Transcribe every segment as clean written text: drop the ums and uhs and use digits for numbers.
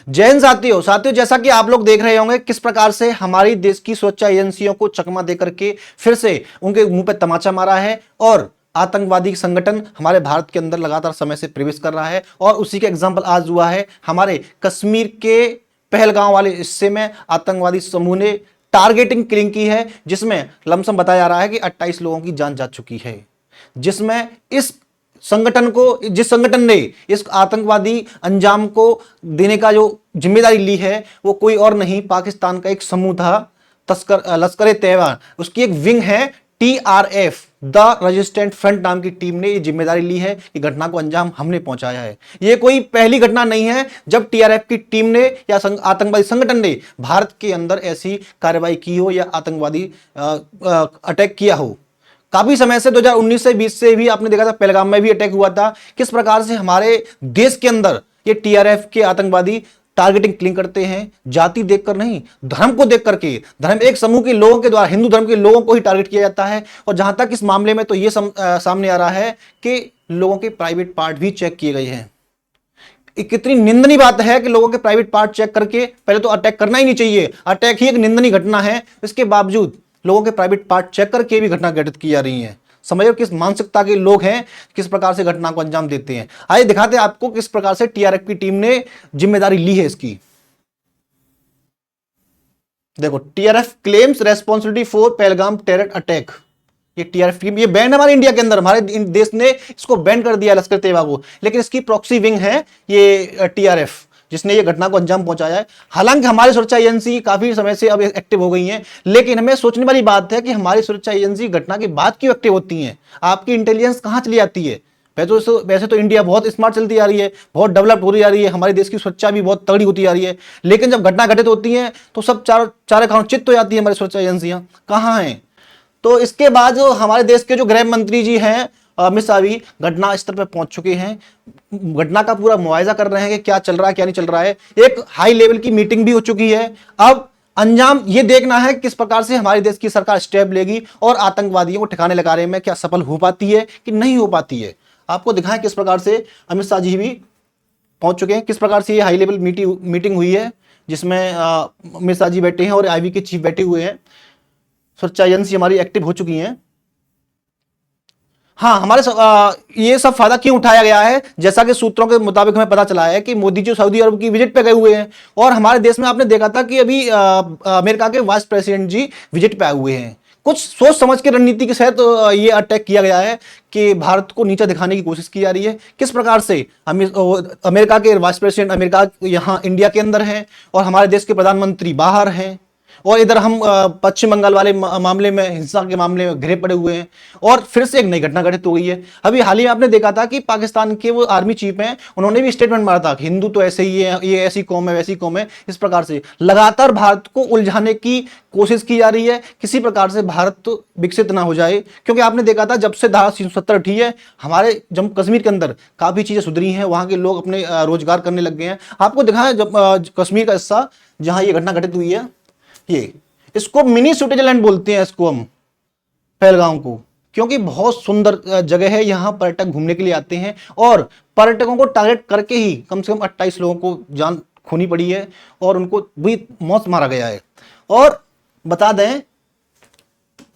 जय हिंद साथियों। जैसा कि आप लोग देख रहे होंगे किस प्रकार से हमारी देश की सुरक्षा एजेंसियों को चकमा देकर के फिर से उनके मुंह पे तमाचा मारा है और आतंकवादी संगठन हमारे भारत के अंदर लगातार समय से प्रवेश कर रहा है। और उसी का एग्जाम्पल आज हुआ है हमारे कश्मीर के पहलगांव वाले हिस्से में आतंकवादी समूह ने टारगेटिंग किलिंग की है, जिसमें लमसम बताया जा रहा है कि 28 लोगों की जान जा चुकी है, जिसमें जिस संगठन ने इस आतंकवादी अंजाम को देने का जो जिम्मेदारी ली है वो कोई और नहीं, पाकिस्तान का एक समूह था लश्कर ए तैयबा, उसकी एक विंग है TRF द रेजिस्टेंट फ्रंट नाम की टीम ने ये जिम्मेदारी ली है कि घटना को अंजाम हमने पहुंचाया है। ये कोई पहली घटना नहीं है जब TRF की टीम ने या आतंकवादी संगठन ने भारत के अंदर ऐसी कार्रवाई की हो या आतंकवादी अटैक किया हो। काफी समय से 2019 से 20 से भी आपने देखा था पहलगाम में भी अटैक हुआ था। किस प्रकार से हमारे देश के अंदर ये TRF के आतंकवादी टारगेटिंग क्लिंग करते हैं, जाति देखकर नहीं, धर्म को देख करके। धर्म एक समूह के लोगों के द्वारा, हिंदू धर्म के लोगों को ही टारगेट किया जाता है। और जहां तक इस मामले में तो ये सामने आ रहा है कि लोगों के प्राइवेट पार्ट भी चेक किए गए हैं। कितनी निंदनीय बात है कि लोगों के प्राइवेट पार्ट चेक करके पहले तो अटैक करना ही नहीं चाहिए, अटैक ही एक निंदनीय घटना है। इसके बावजूद लोगों के प्राइवेट पार्ट चेक करके भी घटना घटित की जा रही है। समझो किस मानसिकता के लोग हैं, किस प्रकार से घटना को अंजाम देते हैं। आइए दिखाते हैं आपको किस प्रकार से TRF की टीम ने जिम्मेदारी ली है इसकी। देखो, TRF claims responsibility for Pahalgam terror attack. ये TRF टीम, ये बैन हमारे इंडिया के अंदर, हमारे देश ने इसको बैन कर दिया लश्कर तैयबा को, लेकिन इसकी प्रॉक्सी विंग है ये TRF जिसने ये घटना को अंजाम पहुंचाया है। हालांकि हमारी सुरक्षा एजेंसी काफी समय से अब एक्टिव हो गई हैं, लेकिन हमें सोचने वाली बात है कि हमारी सुरक्षा एजेंसी घटना के बाद क्यों एक्टिव होती हैं। आपकी इंटेलिजेंस कहां चली जाती है। वैसे तो इंडिया बहुत स्मार्ट चलती जा रही है, बहुत डेवलप्ड होती जा रही है, हमारे देश की सुरक्षा भी बहुत तगड़ी होती जा रही है, लेकिन जब घटना घटित होती है तो सब चारे खान चित्त हो जाती है हमारी सुरक्षा एजेंसियां कहां हैं। तो इसके बाद जो हमारे देश के जो गृह मंत्री जी हैं अमित शाह भी घटना स्तर पर पहुंच चुके हैं, घटना का पूरा मुआयजा कर रहे हैं कि क्या चल रहा है क्या नहीं चल रहा है। एक हाई लेवल की मीटिंग भी हो चुकी है। अब अंजाम ये देखना है किस प्रकार से हमारे देश की सरकार स्टेप लेगी और आतंकवादियों को ठिकाने लगाने में क्या सफल हो पाती है कि नहीं हो पाती है। आपको दिखाएं किस प्रकार से अमित शाह जी भी पहुंच चुके हैं, किस प्रकार से ये हाई लेवल मीटिंग हुई है, जिसमें अमित शाह जी बैठे हैं और IB के चीफ बैठे हुए हैं। सुरक्षा एजेंसी हमारी एक्टिव हो चुकी हैं। हाँ, हमारे ये सब फायदा क्यों उठाया गया है, जैसा कि सूत्रों के मुताबिक हमें पता चला है कि मोदी जी सऊदी अरब की विजिट पे गए हुए हैं और हमारे देश में आपने देखा था कि अभी अमेरिका के वाइस प्रेसिडेंट जी विजिट पे आए हुए हैं। कुछ सोच समझ के रणनीति के साथ ये अटैक किया गया है कि भारत को नीचा दिखाने की कोशिश की जा रही है। किस प्रकार से अमेरिका के वाइस प्रेसिडेंट अमेरिका यहाँ इंडिया के अंदर हैं और हमारे देश के प्रधानमंत्री बाहर हैं, और इधर हम पश्चिम बंगाल वाले मामले में, हिंसा के मामले में घिरे पड़े हुए हैं और फिर से एक नई घटना घटित हो गई है। अभी हाल ही में आपने देखा था कि पाकिस्तान के वो आर्मी चीफ हैं, उन्होंने भी स्टेटमेंट मारा था कि हिंदू तो ऐसे ही है, ये ऐसी कौम है वैसी कौम है। इस प्रकार से लगातार भारत को उलझाने की कोशिश की जा रही है, किसी प्रकार से भारत तो विकसित ना हो जाए। क्योंकि आपने देखा था जब से धारा 370 उठी है, हमारे जम्मू कश्मीर के अंदर काफी चीजें सुधरी हैं, वहां के लोग अपने रोजगार करने लग गए हैं। आपको दिखाया जब कश्मीर का हिस्सा जहां ये घटना घटित हुई है, ये इसको मिनी स्विट्जरलैंड बोलते हैं इसको हम, पहलगाम को, क्योंकि बहुत सुंदर जगह है। यहाँ पर्यटक घूमने के लिए आते हैं और पर्यटकों को टारगेट करके ही कम से कम 28 लोगों को जान खोनी पड़ी है और उनको भी मौत मारा गया है। और बता दें,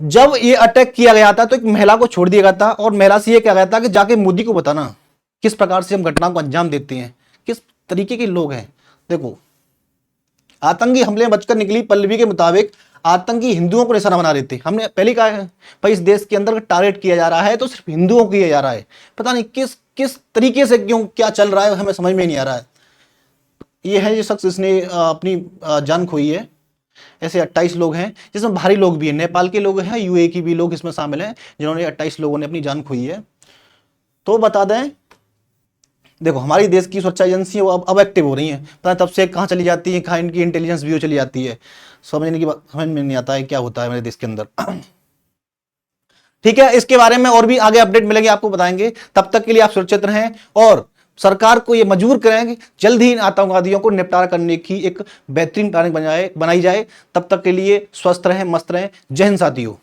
जब ये अटैक किया गया था तो एक महिला को छोड़ दिया गया था और महिला से ये कहा गया था कि जाके मोदी को बताना किस प्रकार से हम घटना को अंजाम देते हैं, किस तरीके के लोग हैं। देखो, आतंकी हमले में बचकर निकली पल्लवी के मुताबिक आतंकी हिंदुओं को निशाना बना रहे थे। हमने पहले कहा है भाई, इस देश के अंदर टारगेट किया जा रहा है तो सिर्फ हिंदुओं को किया जा रहा है। पता नहीं किस तरीके से क्यों क्या चल रहा है, हमें समझ में नहीं आ रहा है। ये है ये शख्स जिसने अपनी जान खोई है। ऐसे 28 लोग हैं, जिसमें बाहरी लोग भी हैं, नेपाल के लोग हैं, UAE की भी लोग इसमें शामिल हैं, जिन्होंने 28 लोगों ने अपनी जान खोई है। तो बता दें, देखो हमारी देश की सुरक्षा एजेंसी अब एक्टिव हो रही हैं। पता तब से कहाँ चली जाती है, कहाँ इनकी इंटेलिजेंस ब्यूरो चली जाती है, समझ में नहीं आता है क्या होता है मेरे देश के अंदर। ठीक है, इसके बारे में और भी आगे अपडेट मिलेंगे, आपको बताएंगे। तब तक के लिए आप सुरक्षित रहें और सरकार को ये मजबूर करें कि जल्द ही इन आतंकवादियों को निपटारा करने की एक बेहतरीन प्लानिंग बनाई जाए। तब तक के लिए स्वस्थ रहें, मस्त रहें। जय हिंद साथियों।